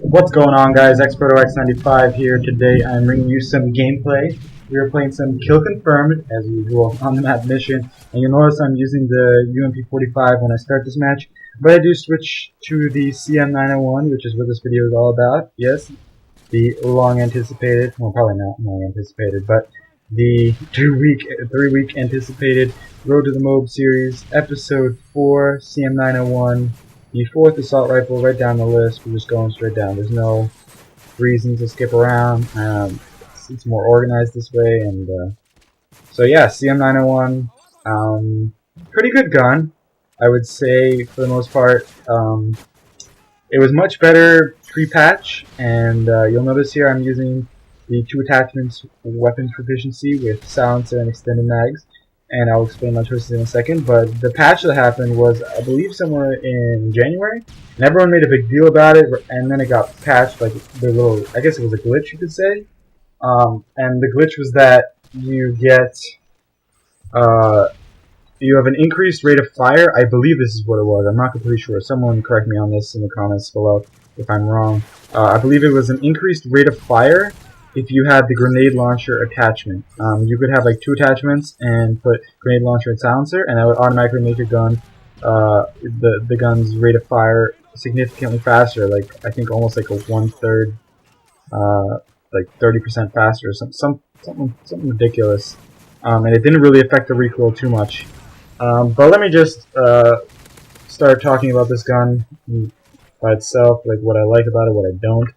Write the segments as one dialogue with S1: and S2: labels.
S1: What's going on, guys? R.O.A.D here. Today I'm bringing you some gameplay. We are playing some Kill Confirmed, as usual, on the map mission. And you'll notice I'm using the UMP45 when I start this match. But I do switch to the CM901, which is what this video is all about. Yes, the long anticipated, well, probably not long anticipated, but the 3-week anticipated Road to the M.O.A.B series, Episode 4, CM901. The 4th assault rifle, right down the list. We're just going straight down. There's no reason to skip around. It's more organized this way, and so yeah, CM901, pretty good gun, I would say for the most part. It was much better pre-patch, and you'll notice here I'm using the 2 attachments weapons proficiency with silencer and extended mags. And I'll explain my choices in a second, but the patch that happened was, I believe, somewhere in January, and everyone made a big deal about it, and then it got patched, like the little, I guess it was a glitch, you could say, and the glitch was that you get, you have an increased rate of fire. I believe this is what it was, I'm not completely sure, someone correct me on this in the comments below if I'm wrong. I believe it was an increased rate of fire if you had the grenade launcher attachment. You could have like 2 attachments and put grenade launcher and silencer, and that would automatically make your gun, the gun's rate of fire significantly faster. Like, I think almost like a 1/3, like 30% faster, something ridiculous. And it didn't really affect the recoil too much. But let me just start talking about this gun by itself, like what I like about it, what I don't.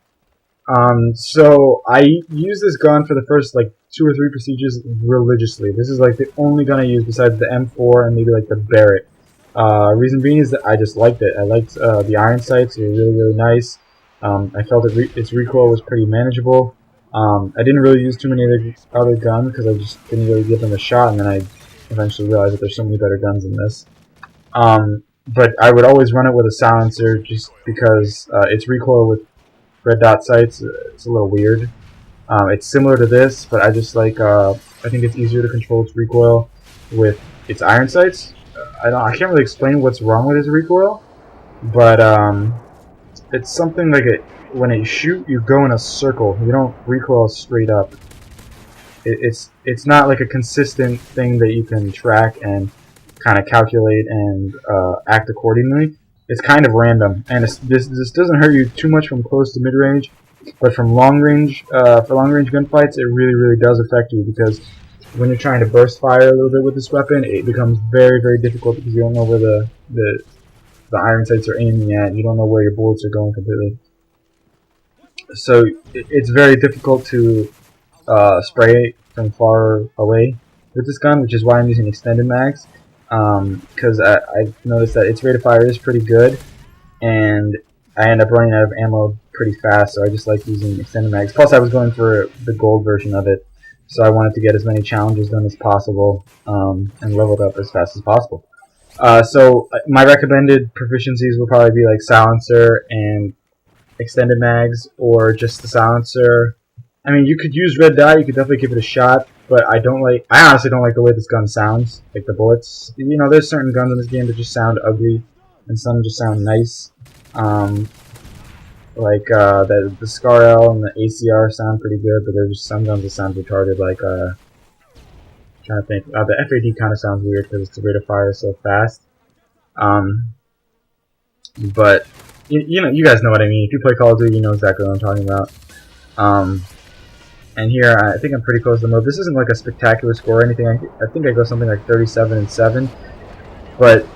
S1: So I use this gun for the first like 2 or 3 procedures religiously. This is like the only gun I use besides the M4 and maybe like the Barrett. Reason being is that I just liked it. I liked the iron sights. They were really nice. I felt its recoil was pretty manageable. I didn't really use too many other guns because I just didn't really give them a shot, and then I eventually realized that there's so many better guns than this. But I would always run it with a silencer just because its recoil with red dot sights, it's a little weird. It's similar to this, but I just like, I think it's easier to control its recoil with its iron sights. I can't really explain what's wrong with its recoil, but it's something like when you shoot, you go in a circle. You don't recoil straight up. It's not like a consistent thing that you can track and kind of calculate and act accordingly. It's kind of random, and this doesn't hurt you too much from close to mid-range, but from long range, for long-range gunfights, it really does affect you, because when you're trying to burst fire a little bit with this weapon, it becomes very difficult because you don't know where the iron sights are aiming at. You don't know where your bullets are going completely. So it's very difficult to spray from far away with this gun, which is why I'm using extended mags. Because I noticed that its rate of fire is pretty good, and I end up running out of ammo pretty fast, so I just like using extended mags. Plus, I was going for the gold version of it, so I wanted to get as many challenges done as possible, and leveled up as fast as possible. So my recommended proficiencies will probably be like silencer and extended mags, or just the silencer. I mean, you could use red dot, you could definitely give it a shot, but I honestly don't like the way this gun sounds, like the bullets. You know, there's certain guns in this game that just sound ugly, and some just sound nice. Like the Scar L and the ACR sound pretty good, but there's just some guns that sound retarded, like, I'm trying to think, the F.A.D kind of sounds weird because its rate of fire is so fast. But, you know, you guys know what I mean. If you play Call of Duty, you know exactly what I'm talking about. And here, I think I'm pretty close to the M.O.A.B. This isn't like a spectacular score or anything. I think I go something like 37-7. But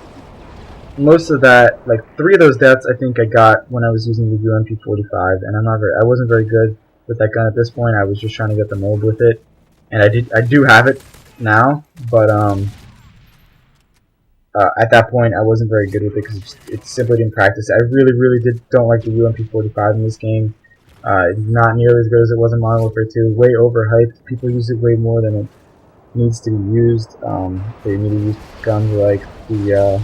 S1: most of that, like 3 of those deaths, I think I got when I was using the UMP45. And I wasn't very good with that gun at this point. I was just trying to get the M.O.A.B with it. And I do have it now, but at that point I wasn't very good with it because it simply didn't practice. I really don't like the UMP45 in this game. Not nearly as good as it was in Modern Warfare 2. Way overhyped. People use it way more than it needs to be used. They need to use guns like the...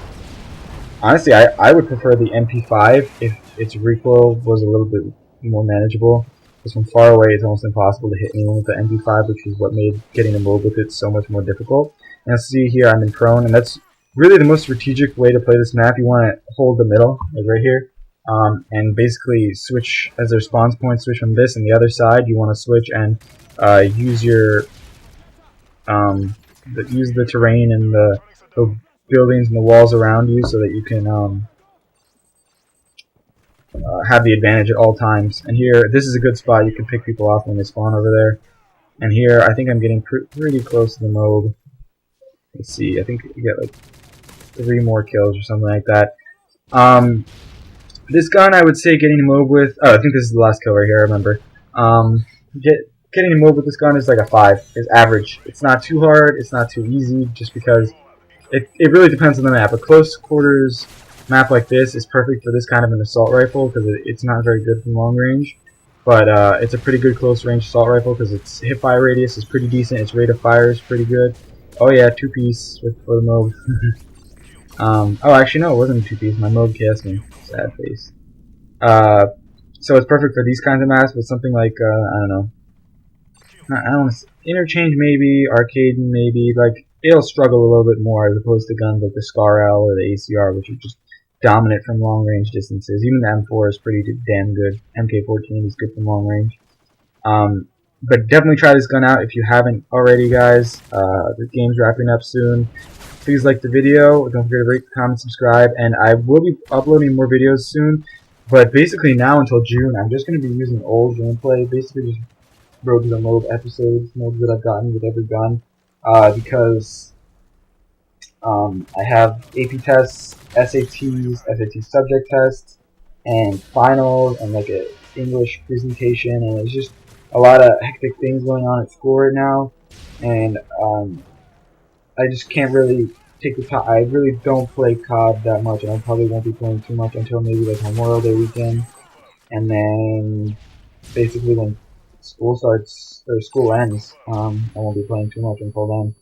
S1: honestly, I would prefer the MP5 if its recoil was a little bit more manageable. Because from far away, it's almost impossible to hit anyone with the MP5, which is what made getting a M.O.A.B with it so much more difficult. And see here, I'm in prone, and that's really the most strategic way to play this map. You want to hold the middle, like right here. and basically switch as their spawns point. Switch from this and the other side. You want to switch and use your use the terrain and the buildings and the walls around you so that you can have the advantage at all times. And here, this is a good spot. You can pick people off when they spawn over there. And here, I think I'm getting pretty close to the M.O.A.B. Let's see, I think you get like 3 more kills or something like that. This gun, I would say getting a M.O.A.B with... Oh, I think this is the last kill right here, I remember. Getting a M.O.A.B with this gun is like a 5. It's average. It's not too hard, it's not too easy, just because it really depends on the map. A close quarters map like this is perfect for this kind of an assault rifle, because it's not very good from long range. But it's a pretty good close range assault rifle, because its hipfire radius is pretty decent, its rate of fire is pretty good. Oh yeah, 2-piece for the M.O.A.B. Oh, actually no, it wasn't a 2-piece. My M.O.A.B cast me. Sad face. So it's perfect for these kinds of maps, but something like, I don't know. I don't want to... Interchange maybe, Arcade maybe, like, it'll struggle a little bit more as opposed to guns like the SCAR-L or the ACR, which are just dominant from long range distances. Even the M4 is pretty damn good. MK14 is good from long range. But definitely try this gun out if you haven't already, guys. The game's wrapping up soon. Please like the video. Don't forget to rate, comment, subscribe, and I will be uploading more videos soon. But basically now until June, I'm just going to be using old gameplay. Basically just R.O.A.D to the M.O.A.B episodes, M.O.A.B that I've gotten with every gun. Because I have AP tests, SATs, SAT subject tests, and finals, and like a English presentation, and it's just a lot of hectic things going on at school right now, and I just can't really take the time. I really don't play COD that much, and I probably won't be playing too much until maybe like Memorial Day weekend, and then basically when school starts or school ends, I won't be playing too much until then.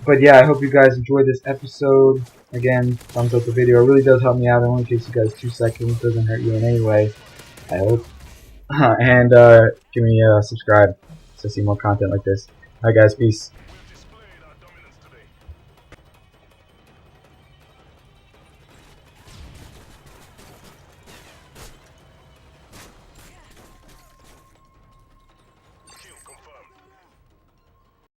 S1: But yeah, I hope you guys enjoyed this episode. Again, thumbs up the video. It really does help me out. It only takes you guys 2 seconds. Doesn't hurt you in any way, I hope. And give me a subscribe to see more content like this. Alright guys, peace.